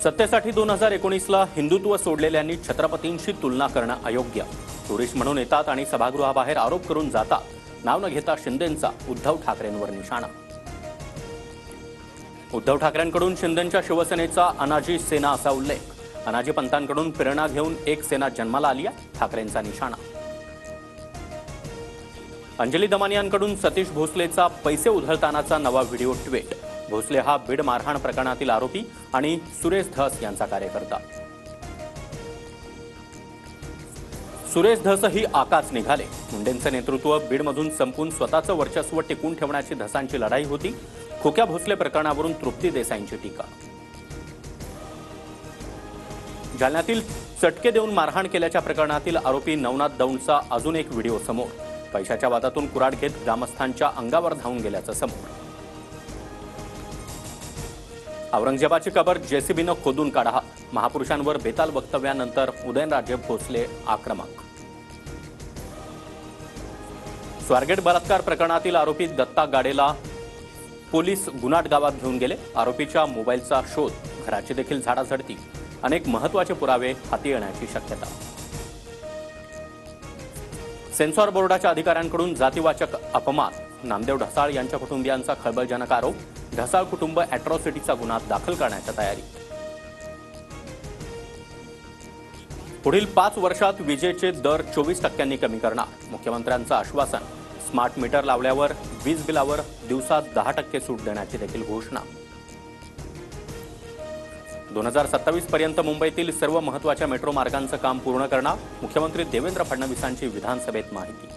सत्तेसाठी 2019ला हिंदुत्व सोडलेल्यांनी छत्रपतींशी तुलना करणं अयोग्य. टुरिस्ट म्हणून येतात आणि सभागृहाबाहेर आरोप करून जातात. नाव न घेता शिंदेंचा उद्धव ठाकरेंवर निशाणा. उद्धव ठाकरेंकडून शिंदेंच्या शिवसेनेचा अनाजी सेना असा उल्लेख. अनाजी पंतांकडून प्रेरणा घेऊन एक सेना जन्माला आली आहे, ठाकरेंचा निशाणा. अंजली दमानियांकडून सतीश भोसलेचा पैसे उधळतानाचा नवा व्हिडिओ ट्विट. भोसले हा बीड मारहाण प्रकरणातील आरोपी आणि सुरेश धस यांचा कार्यकर्ता. सुरेश धस ही आकाच निघाले. मुंडेंचे नेतृत्व बीडमधून संपून स्वतःचं वर्चस्व टिकून ठेवण्याची धसांची लढाई होती. खोक्या भोसले प्रकरणावरून तृप्ती देसाईंची टीका. जालन्यातील चटके देऊन मारहाण केल्याच्या प्रकरणातील आरोपी नवनाथ दौंडचा अजून एक व्हिडिओ समोर. पैशाच्या वादातून कुऱ्हाड घेत ग्रामस्थांच्या अंगावर धावून गेल्याचं समोर. औरंगजेबाची कबर जेसीबीनं खोदून काढा. महापुरुषांवर बेताल वक्तव्यानंतर उदयनराजे भोसले आक्रमक. स्वारगेट बलात्कार प्रकरणातील आरोपी दत्ता गाडेला पोलीस गुन्हाट गावात घेऊन गेले. आरोपीच्या मोबाईलचा शोध, घराची देखील झाडाझडती. अनेक महत्त्वाचे पुरावे हाती येण्याची शक्यता. सेन्सॉर बोर्डाच्या अधिकाऱ्यांकडून जातीवाचक अपमान. नामदेव ढसाळ यांच्या कुटुंबियांचा खळबळजनक आरोप. ढसाळ कुटुंब अॅट्रॉसिटीचा गुन्हा दाखल करण्याच्या तयारीत. पुढील 5 वर्षात विजेचे दर 24% कमी करणार. मुख्यमंत्र्यांचं आश्वासन. स्मार्ट मीटर लावल्यावर वीज बिलावर दिवसात 10% सूट देण्याची देखील घोषणा. 2027 पर्यंत मुंबईतील सर्व महत्त्वाच्या मेट्रो मार्गांचं काम पूर्ण करणार. मुख्यमंत्री देवेंद्र फडणवीसांची विधानसभेत माहिती.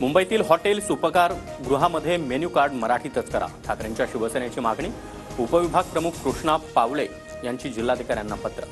मुंबईतील हॉटेल्स, उपहार गृहामध्ये मेन्यू कार्ड मराठीतच करा. ठाकरेंच्या शिवसेनेची मागणी. उपविभाग प्रमुख कृष्णा पावले यांची जिल्हाधिकाऱ्यांना पत्र.